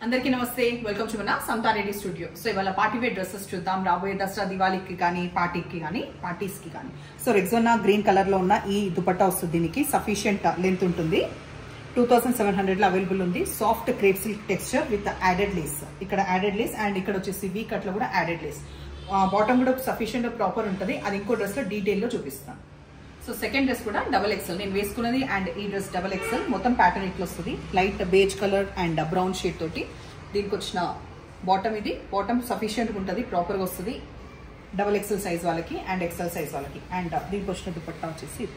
అందరికీ నమస్తే, welcome to మన సంతా రెడ్డి స్టూడియో. సో ఇవాళ పార్టీ వేర్ డ్రెస్సెస్ చూద్దాం. రాబోయే దసరా దివాళీకి కానీ పార్టీకి కానీ పార్టీస్కి కానీ. సో రెగ్జోనా గ్రీన్ కలర్ లో ఉన్న ఈ దుపట్టా వస్తుంది. దీనికి సఫిషియంట్ లెంత్ ఉంటుంది. 2700 లో అవైలబుల్ ఉంది. Soft crepe silk texture with added lace. ఇక్కడ యాడెడ్ లేస్ అండ్ ఇక్కడ వచ్చేసి వీ కట్ లో కూడా యాడెడ్ లేస్. బాటమ్ కూడా సఫిషియంట్ ప్రాపర్ ఉంటుంది. అది ఇంకో డ్రెస్ లో డీటెయిల్ లో చూపిస్తాను. సో సెకండ్ డ్రెస్ కూడా డబల్ ఎక్సెల్ నేను వేసుకున్నది అండ్ ఈ డ్రెస్ డబల్ ఎక్సెల్. మొత్తం ప్యాటర్న్ ఇట్లా వస్తుంది. Light beige colour and brown shade తోటి దీనికి వచ్చిన బాటమ్. ఇది బాటమ్ సఫిషియంట్ ఉంటుంది, ప్రాపర్గా వస్తుంది డబల్ ఎక్సెల్ సైజ్ వాళ్ళకి అండ్ ఎక్సెల్ సైజ్ వాళ్ళకి. అండ్ దీనికి వచ్చిన దుపట్టా వచ్చేసి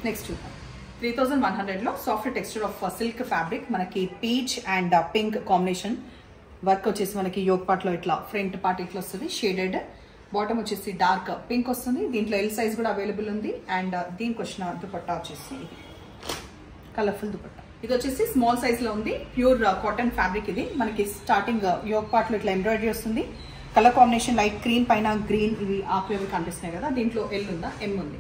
నెక్స్ట్ చూద్దాం. 3100 లో soft texture of silk fabric. మనకి peach and pink combination work వచ్చేసి మనకి యోగ్ పార్ట్ లో ఇట్లా ఫ్రంట్ పార్ట్ ఇట్లా వస్తుంది షేడెడ్. బాటమ్ వచ్చేసి డార్క్ పింక్ వస్తుంది. దీంట్లో ఎల్ సైజ్ కూడా అవైలబుల్ ఉంది. అండ్ దీనికి వచ్చిన దుపట్టా వచ్చేసి ఇది కలర్ఫుల్ దుపట్టా. ఇది వచ్చేసి స్మాల్ సైజ్ లో ఉంది. Pure cotton fabric. ఇది మనకి స్టార్టింగ్ యోగ్ పార్ట్ లో ఇట్లా ఎంబ్రాయిడరీ వస్తుంది. కలర్ కాంబినేషన్ లైట్ క్రీమ్ పైన గ్రీన్, ఇవి ఆకు ఇవి కనిపిస్తున్నాయి కదా. దీంట్లో ఎల్ ఉందా, ఎం ఉంది.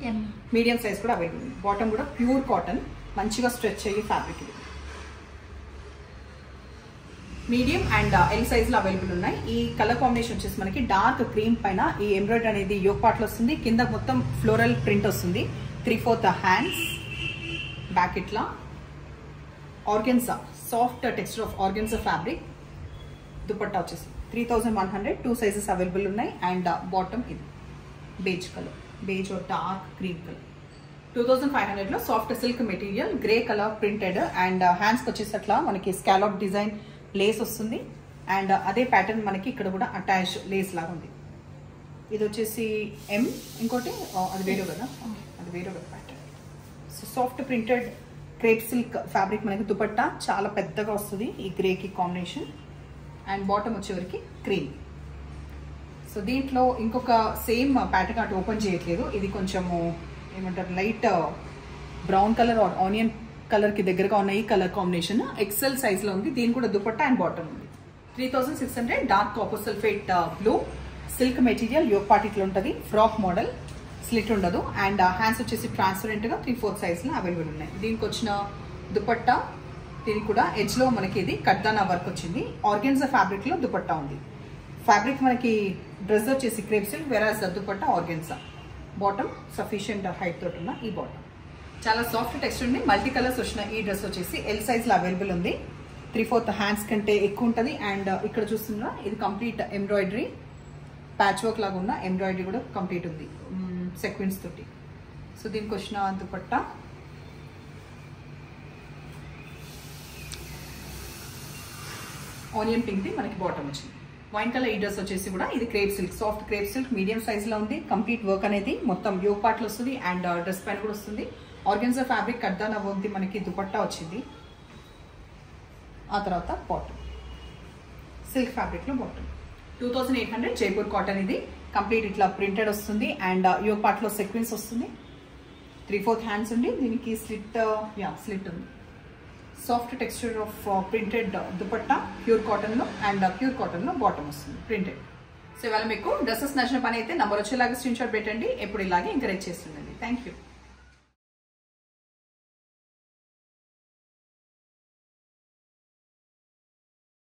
మీడియం సైజ్ కూడా అవైలబుల్ ఉంది. బాటమ్ కూడా ప్యూర్ కాటన్, మంచిగా స్ట్రెచ్ అయ్యే ఫ్యాబ్రిక్. ఇది మీడియం అండ్ ఎల్ సైజ్ లో అవైలబుల్ ఉన్నాయి. ఈ కలర్ కాంబినేషన్ వచ్చేసి మనకి డార్క్ క్రీమ్ పైన ఈ ఎంబ్రాయిడరీ అనేది యోగ్ పార్ట్ లో వస్తుంది. కింద మొత్తం ఫ్లోరల్ ప్రింట్ వస్తుంది. 3/4 హ్యాండ్స్, బ్యాక్ ఇట్లా organza soft texture of organza fabric. Dupatta వచ్చేసి 3100, 2 సైజెస్ అవైలబుల్ ఉన్నాయి. అండ్ బాటమ్ ఇది beige colour, beige or dark cream colour. 2500 లో soft silk material, grey colour printed. And hands వచ్చేసి అట్లా మనకి స్కాలప్ డిజైన్ లేస్ వస్తుంది. అండ్ అదే ప్యాటర్న్ మనకి ఇక్కడ కూడా అటాచ్ లేస్ లాగా ఉంది. ఇది వచ్చేసి ఎం, ఇంకోటి అది వేరే కదా, అది వేరే కదా pattern. So soft printed crepe silk fabric. మనకి దుపట్టా చాలా పెద్దగా వస్తుంది ఈ గ్రేకి కాంబినేషన్. అండ్ బాటమ్ వచ్చేవరకు క్రీమ్. సో దీంట్లో ఇంకొక సేమ్ ప్యాటర్న్ అటు ఓపెన్ చేయట్లేదు. ఇది కొంచెము ఏమంటారు light brown colour or onion colour కి దగ్గరగా ఉన్న ఈ కలర్ కాంబినేషన్ ఎక్సెల్ సైజ్ లో ఉంది. దీని కూడా దుపట్టా అండ్ బాటమ్ ఉంది. 3600 dark copper sulphate blue silk material. Yoke part ఇట్లా ఉంటుంది. ఫ్రాక్ మోడల్, స్లిట్ ఉండదు. అండ్ హ్యాండ్స్ వచ్చేసి ట్రాన్స్పరెంట్ గా 3/4 సైజ్ లో అవైలబుల్ ఉన్నాయి. దీనికి వచ్చిన దుపట్టా, దీనికి కూడా ఎడ్జ్ లో మనకి ఇది కడ్దానా వర్క్ వచ్చింది. ఆర్గెన్జా ఫ్యాబ్రిక్ లో దుపట్టా ఉంది. ఫ్యాబ్రిక్ మనకి డ్రెస్ వచ్చేసి క్రేప్ సిల్క్, వెరాస్ దుపట్టా ఆర్గెన్జా. బాటమ్ సఫిషియంట్ హైట్ తోటి ఉన్న ఈ బాటమ్. చాలా సాఫ్ట్ టెక్స్చర్ ఉంది. మల్టీ కలర్స్ వచ్చిన ఈ డ్రెస్ వచ్చేసి ఎల్ సైజ్ లో అవైలబుల్ ఉంది. 3/4 హ్యాండ్స్ కంటే ఎక్కువ ఉంటుంది. అండ్ ఇక్కడ చూస్తున్నా ఇది కంప్లీట్ ఎంబ్రాయిడరీ, ప్యాచ్ వర్క్ లాగా ఉన్న ఎంబ్రాయిడరీ కూడా కంప్లీట్ ఉంది సెక్వెన్స్ తోటి. సో దీనికి వచ్చిన దుపట్టా ఆనియన్ పింక్ ది మనకి బాటమ్ వచ్చింది. వైన్ కలర్ ఈ డ్రెస్ వచ్చేసి కూడా ఇది crepe silk, soft crepe silk, medium size లో ఉంది. కంప్లీట్ వర్క్ అనేది మొత్తం యోగ్ పార్ట్ లో వస్తుంది. అండ్ డ్రెస్ పైన కూడా వస్తుంది. ఆర్గెన్జా ఫ్యాబ్రిక్ కడ్దానా వర్క్ ది మనకి దుపట్టా వచ్చింది. ఆ తర్వాత బాటమ్ సిల్క్ ఫ్యాబ్రిక్ లో బాటమ్. 2800 జైపూర్ కాటన్. ఇది కంప్లీట్ ఇట్లా ప్రింటెడ్ వస్తుంది. అండ్ యోగ్ పార్ట్ లో సెక్వెన్స్ వస్తుంది. 3/4 హ్యాండ్స్ ఉంది. దీనికి స్లిట్ ఉంది. Soft texture of printed dupatta pure cotton లో. అండ్ ప్యూర్ కాటన్ లో బాటమ్ వస్తుంది ప్రింటెడ్. సో ఇవాళ మీకు డ్రెస్సెస్ నచ్చిన పని అయితే నంబర్ వచ్చేలాగా స్క్రీన్ షాట్ పెట్టండి. ఎప్పుడు ఇలాగే ఎంకరేజ్ చేస్తుండండి. Thank you.